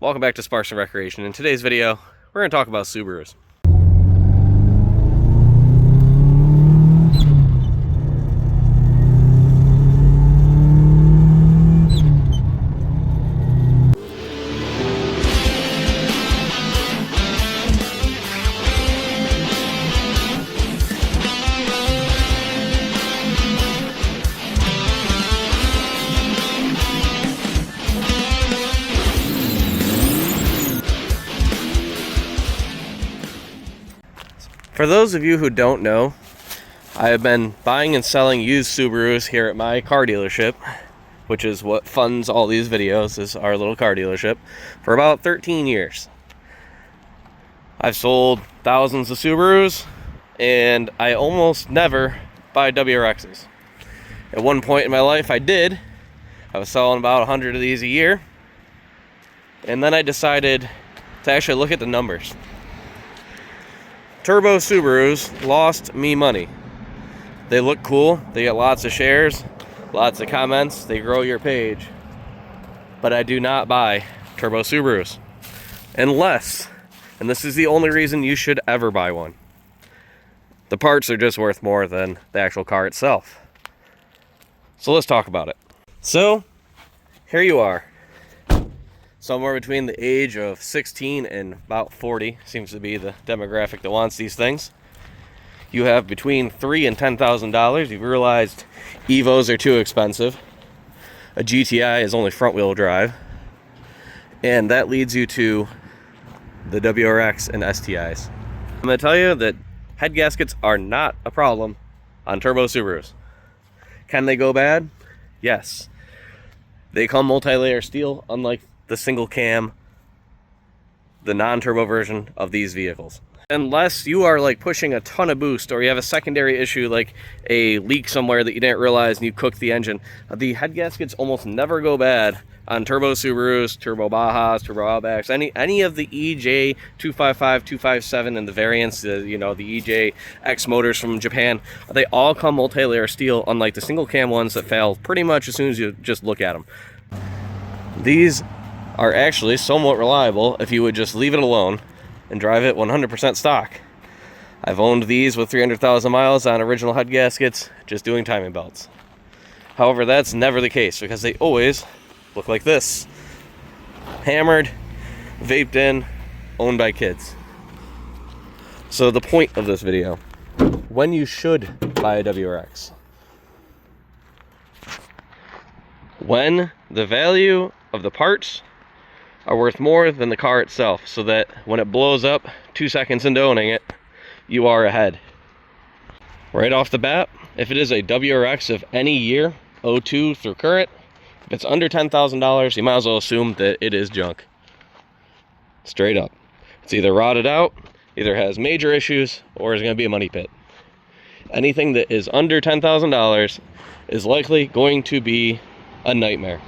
Welcome back to Sparks and Recreation. In today's video, we're going to talk about Subarus. For those of you who don't know, I have been buying and selling used Subarus here at my car dealership, which is what funds all these videos, is our little car dealership, for about 13 years. I've sold thousands of Subarus, and I almost never buy WRXs. At one point in my life I did. I was selling about 100 of these a year, and then I decided to actually look at the numbers. Turbo Subarus lost me money. They look cool, they get lots of shares, lots of comments, they grow your page. But I do not buy Turbo Subarus. Unless, and this is the only reason you should ever buy one, the parts are just worth more than the actual car itself. So let's talk about it. So, here you are. Somewhere between the age of 16 and about 40 seems to be the demographic that wants these things. You have between $3,000 and $10,000. You've realized Evos are too expensive. A GTI is only front wheel drive. And that leads you to the WRX and STIs. I'm going to tell you that head gaskets are not a problem on Turbo Subarus. Can they go bad? Yes. They come multi-layer steel, unlike the single cam, the non-turbo version of these vehicles. Unless you are like pushing a ton of boost, or you have a secondary issue like a leak somewhere that you didn't realize and you cooked the engine, the head gaskets almost never go bad on Turbo Subarus, Turbo Bajas, Turbo Outbacks, any of the EJ 255, 257 and the variants, the EJ X motors from Japan. They all come multi-layer steel, unlike the single cam ones that fail pretty much as soon as you just look at them. These are actually somewhat reliable if you would just leave it alone and drive it 100% stock. I've owned these with 300,000 miles on original head gaskets, just doing timing belts. However, that's never the case because they always look like this. Hammered, vaped in, owned by kids. So the point of this video, when you should buy a WRX. When the value of the parts are worth more than the car itself, so that when it blows up 2 seconds into owning it, you are ahead. Right off the bat, if it is a WRX of any year, 02 through current, if it's under $10,000, you might as well assume that it is junk. Straight up. It's either rotted out, either has major issues, or is going to be a money pit. Anything that is under $10,000 is likely going to be a nightmare.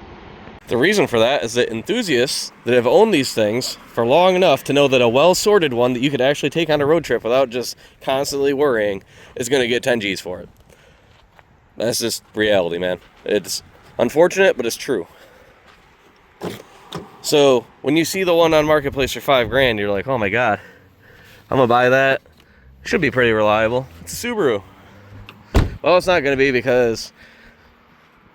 The reason for that is that enthusiasts that have owned these things for long enough to know that a well-sorted one that you could actually take on a road trip without just constantly worrying is going to get 10 G's for it. That's just reality, man. It's unfortunate, but it's true. So when you see the one on Marketplace for $5,000, you're like, oh my god, I'm gonna buy that. Should be pretty reliable. It's a Subaru. Well, it's not going to be, because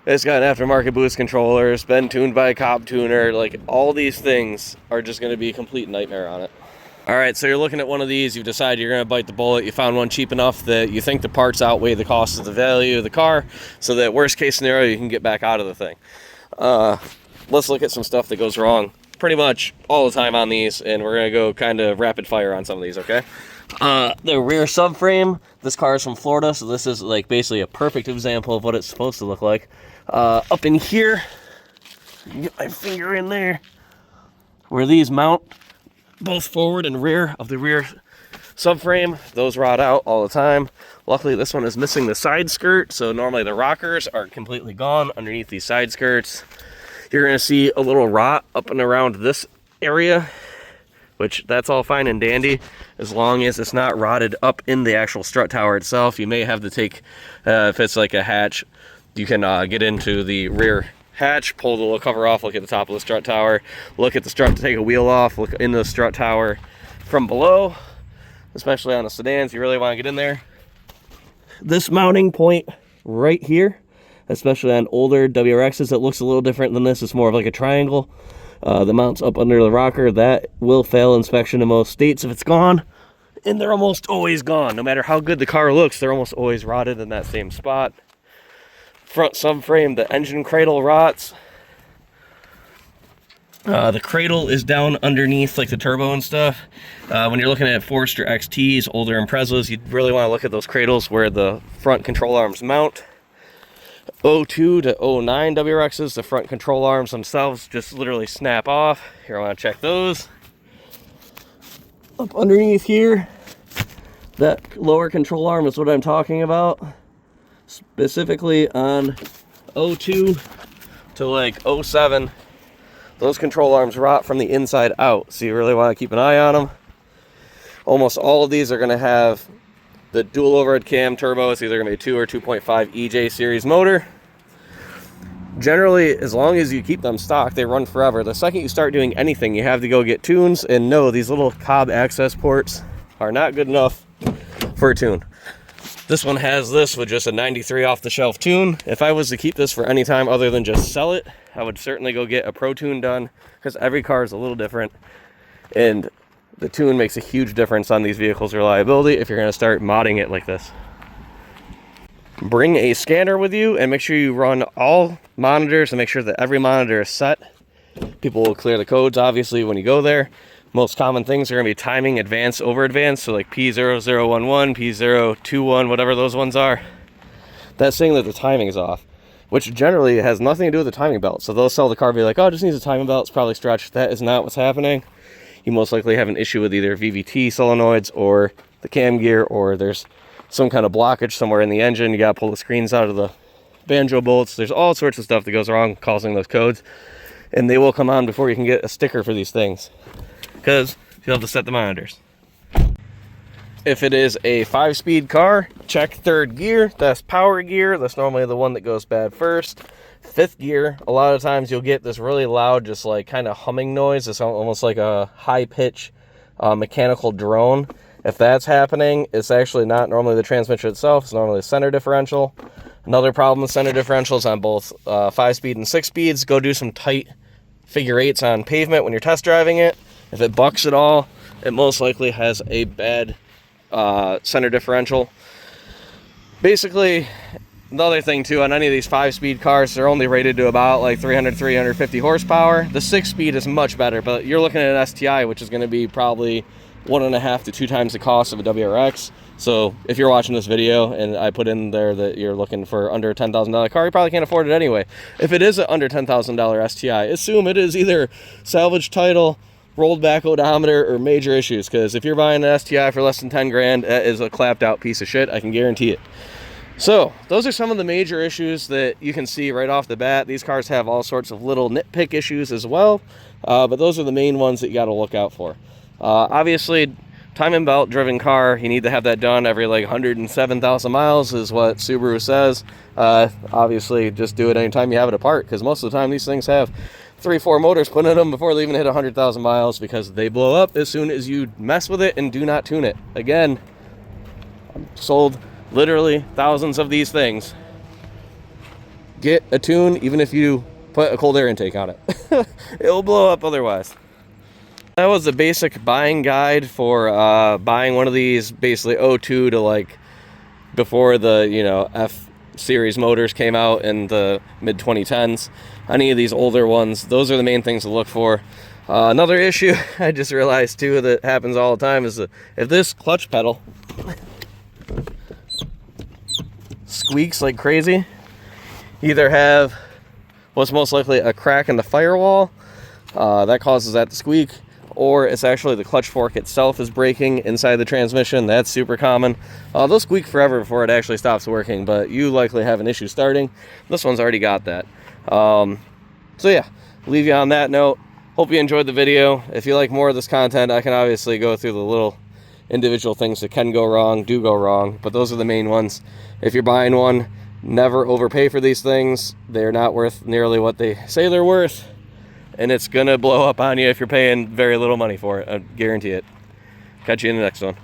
it's got an aftermarket boost controller, it's been tuned by a cop tuner, like all these things are just going to be a complete nightmare on it. Alright, so you're looking at one of these, you've decided you're going to bite the bullet, you found one cheap enough that you think the parts outweigh the cost of the value of the car, so that worst case scenario you can get back out of the thing. Let's look at some stuff that goes wrong pretty much all the time on these, and we're going to go kind of rapid fire on some of these, okay? The rear subframe, this car is from Florida, so this is like basically a perfect example of what it's supposed to look like. Up in here, get my finger in there, where these mount both forward and rear of the rear subframe, those rot out all the time. Luckily this one is missing the side skirt, so normally the rockers are completely gone underneath these side skirts. You're going to see a little rot up and around this area, which that's all fine and dandy as long as it's not rotted up in the actual strut tower itself. You may have to take, if it's like a hatch, you can get into the rear hatch, pull the little cover off, look at the top of the strut tower, look at the strut to take a wheel off, look into the strut tower from below, especially on the sedans. You really want to get in there. This mounting point right here, especially on older WRXs, it looks a little different than this. It's more of like a triangle. The mounts up under the rocker, that will fail inspection in most states if it's gone. And they're almost always gone. No matter how good the car looks, they're almost always rotted in that same spot. Front subframe, the engine cradle rots. The cradle is down underneath like the turbo and stuff. When you're looking at Forester XTs, older Imprezas, you really want to look at those cradles where the front control arms mount. 02 to 09 WRXs, the front control arms themselves just literally snap off. Here, I want to check those. Up underneath here, that lower control arm is what I'm talking about. Specifically on 02 to like 07, those control arms rot from the inside out, so you really want to keep an eye on them. Almost all of these are going to have the dual overhead cam turbo. It's either going to be a 2 or 2.5 EJ series motor. Generally, as long as you keep them stock, they run forever. The second you start doing anything, you have to go get tunes, and no, these little cob access ports are not good enough for a tune. This one has this with just a 93 off-the-shelf tune. If I was to keep this for any time other than just sell it, I would certainly go get a pro tune done, because every car is a little different, and the tune makes a huge difference on these vehicles' reliability if you're going to start modding it like this. Bring a scanner with you and make sure you run all monitors and make sure that every monitor is set. People will clear the codes, obviously, when you go there. Most common things are going to be timing, advance, over advance, so like P0011, P021, whatever those ones are. That's saying that the timing is off, which generally has nothing to do with the timing belt. So they'll sell the car, be like, oh, it just needs a timing belt, it's probably stretched. That is not what's happening. You most likely have an issue with either VVT solenoids or the cam gear, or there's some kind of blockage somewhere in the engine. You got to pull the screens out of the banjo bolts. There's all sorts of stuff that goes wrong causing those codes, and they will come on before you can get a sticker for these things, because you'll have to set the monitors. If it is a 5-speed car, check third gear. That's power gear. That's normally the one that goes bad first. Fifth gear, a lot of times you'll get this really loud, just like kind of humming noise. It's almost like a high pitch mechanical drone. If that's happening, it's actually not normally the transmission itself. It's normally the center differential. Another problem with center differentials on both 5-speed and 6-speeds, go do some tight figure eights on pavement when you're test driving it. If it bucks at all, it most likely has a bad center differential. Basically, another thing too, on any of these 5-speed cars, they're only rated to about like 300, 350 horsepower. The 6-speed is much better, but you're looking at an STI, which is going to be probably 1.5 to 2 times the cost of a WRX. So if you're watching this video and I put in there that you're looking for under a $10,000 car, you probably can't afford it anyway. If it is an under $10,000 STI, assume it is either salvage title, rolled back odometer, or major issues, because if you're buying an STI for less than 10 grand, that is a clapped out piece of shit, I can guarantee it. So those are some of the major issues that you can see right off the bat. These cars have all sorts of little nitpick issues as well, but those are the main ones that you got to look out for. Obviously, timing belt driven car, you need to have that done every like 107,000 miles is what Subaru says. Obviously, just do it anytime you have it apart, because most of the time these things have 3-4 motors put in them before they even hit 100,000 miles, because they blow up as soon as you mess with it and do not tune it. Again, I've sold literally thousands of these things. Get a tune, even if you put a cold air intake on it. It'll blow up otherwise. That was the basic buying guide for buying one of these, basically 02 to like before the, you know, F series motors came out in the mid 2010s. Any of these older ones, those are the main things to look for. Another issue I just realized too that happens all the time is that if this clutch pedal squeaks like crazy, you either have what's most likely a crack in the firewall that causes that to squeak, or it's actually the clutch fork itself is breaking inside the transmission. That's super common. They'll squeak forever before it actually stops working, but you likely have an issue starting. This one's already got that. So yeah, leave you on that note. Hope you enjoyed the video. If you like more of this content, I can obviously go through the little individual things that can go wrong, do go wrong, but those are the main ones. If you're buying one, Never overpay for these things. They're not worth nearly what they say they're worth. And it's gonna blow up on you if you're paying very little money for it. I guarantee it. Catch you in the next one.